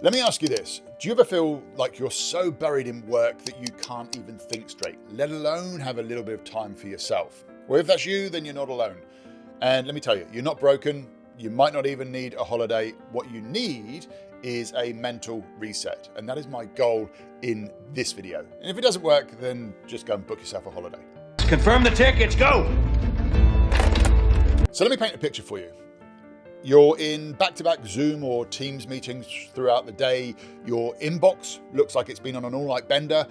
Let me ask you this. Do you ever feel like you're so buried in work that you can't even think straight, let alone have a little bit of time for yourself? Well, if that's you, then you're not alone. And let me tell you, you're not broken. You might not even need a holiday. What you need is a mental reset. And that is my goal in this video. And if it doesn't work, then just go and book yourself a holiday. Confirm the tickets, go! So let me paint a picture for you. You're in back-to-back Zoom or Teams meetings throughout the day. Your inbox looks like it's been on an all-night bender.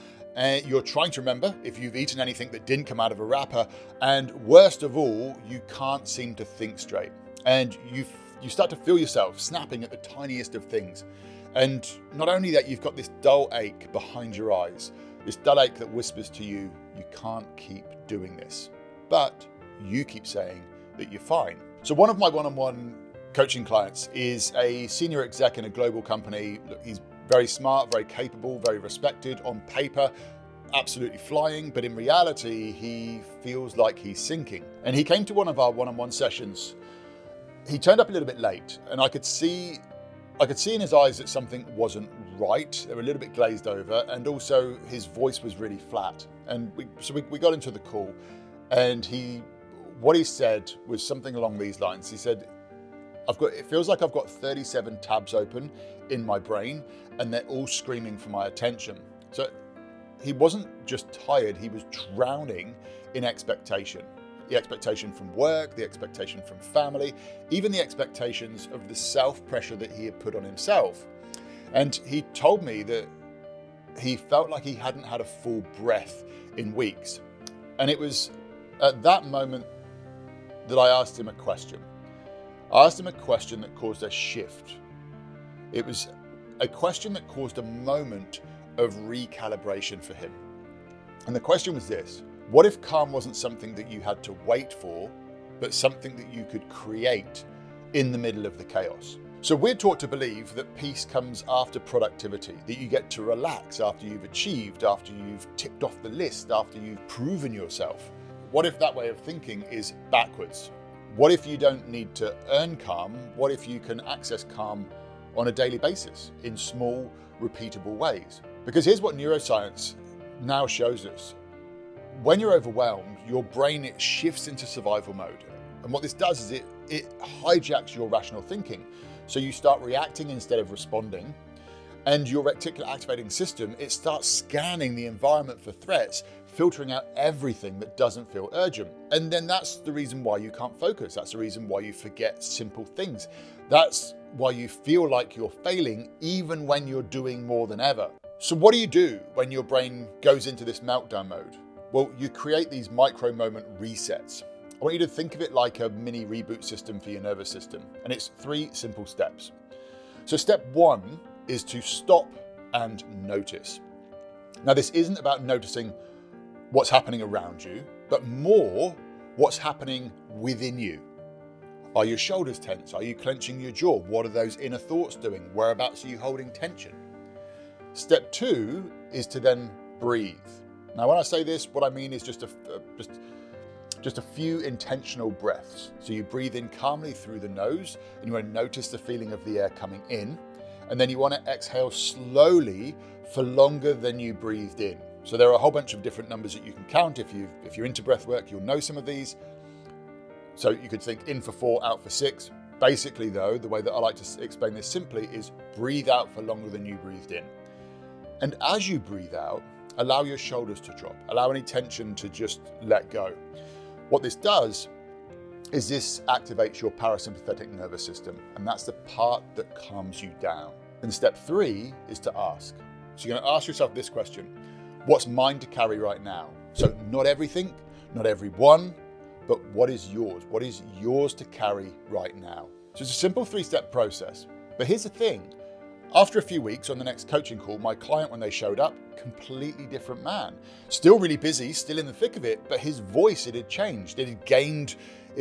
You're trying to remember if you've eaten anything that didn't come out of a wrapper. And worst of all, you can't seem to think straight. And you start to feel yourself snapping at the tiniest of things. And not only that, you've got this dull ache behind your eyes, this dull ache that whispers to you, you can't keep doing this. But you keep saying that you're fine. So one of my one-on-one coaching clients is a senior exec in a global company. Look, he's very smart, very capable, very respected on paper, absolutely flying, but in reality, he feels like he's sinking. And he came to one of our one-on-one sessions. He turned up a little bit late, and I could see in his eyes that something wasn't right. They were a little bit glazed over, and also his voice was really flat. And we got into the call, and what he said was something along these lines. He said, it feels like I've got 37 tabs open in my brain and they're all screaming for my attention. So he wasn't just tired, he was drowning in expectation. The expectation from work, the expectation from family, even the expectations of the self-pressure that he had put on himself. And he told me that he felt like he hadn't had a full breath in weeks. And it was at that moment that I asked him a question. I asked him a question that caused a shift. It was a question that caused a moment of recalibration for him. And the question was this: what if calm wasn't something that you had to wait for, but something that you could create in the middle of the chaos? So we're taught to believe that peace comes after productivity, that you get to relax after you've achieved, after you've ticked off the list, after you've proven yourself. What if that way of thinking is backwards? What if you don't need to earn calm? What if you can access calm on a daily basis in small, repeatable ways? Because here's what neuroscience now shows us. When you're overwhelmed, your brain shifts into survival mode. And what this does is it hijacks your rational thinking. So you start reacting instead of responding. And your reticular activating system, it starts scanning the environment for threats, filtering out everything that doesn't feel urgent. And then that's the reason why you can't focus. That's the reason why you forget simple things. That's why you feel like you're failing even when you're doing more than ever. So what do you do when your brain goes into this meltdown mode? Well, you create these micro moment resets. I want you to think of it like a mini reboot system for your nervous system. And it's 3 simple steps. So step 1 is to stop and notice. Now, this isn't about noticing what's happening around you, but more what's happening within you. Are your shoulders tense? Are you clenching your jaw? What are those inner thoughts doing? Whereabouts are you holding tension? Step 2 is to then breathe. Now, when I say this, what I mean is just a few intentional breaths. So you breathe in calmly through the nose, and you want to notice the feeling of the air coming in. And then you want to exhale slowly for longer than you breathed in. So there are a whole bunch of different numbers that you can count. If you're into breath work, you'll know some of these. So you could think in for 4, out for 6. Basically though, the way that I like to explain this simply is breathe out for longer than you breathed in. And as you breathe out, allow your shoulders to drop. Allow any tension to just let go. What this does is this activates your parasympathetic nervous system, and that's the part that calms you down. And step 3 is to ask. So you're going to ask yourself this question: what's mine to carry right now? So not everything, not everyone, but what is yours? What is yours to carry right now? So it's a simple 3-step process. But here's the thing. After a few weeks on the next coaching call, my client, when they showed up, completely different man. Still really busy, still in the thick of it, but his voice, it had changed. It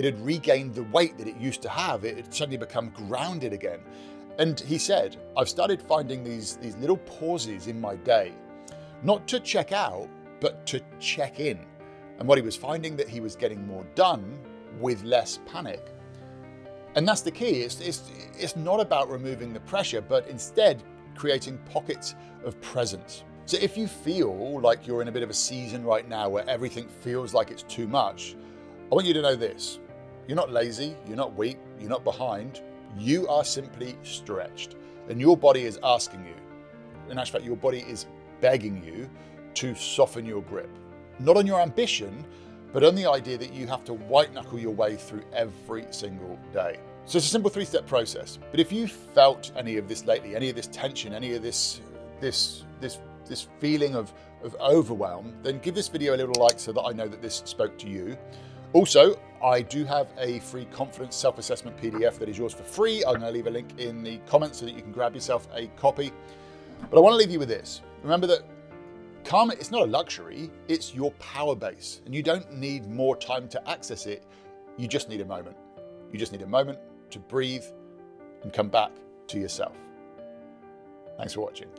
had regained the weight that it used to have. It had suddenly become grounded again. And he said, I've started finding these little pauses in my day, not to check out, but to check in. And what he was finding, that he was getting more done with less panic. And that's the key. It's not about removing the pressure, but instead creating pockets of presence. So if you feel like you're in a bit of a season right now where everything feels like it's too much, I want you to know this. You're not lazy, you're not weak, you're not behind. You are simply stretched. And your body is asking you, in actual fact, your body is begging you to soften your grip. Not on your ambition, but on the idea that you have to white knuckle your way through every single day. So it's a simple 3-step process. But if you felt any of this lately, any of this tension, any of this feeling of overwhelm, then give this video a little like so that I know that this spoke to you. Also, I do have a free confidence self-assessment PDF that is yours for free. I'm going to leave a link in the comments so that you can grab yourself a copy. But I want to leave you with this. Remember that karma, it's not a luxury, it's your power base. And you don't need more time to access it. You just need a moment. You just need a moment to breathe and come back to yourself. Thanks for watching.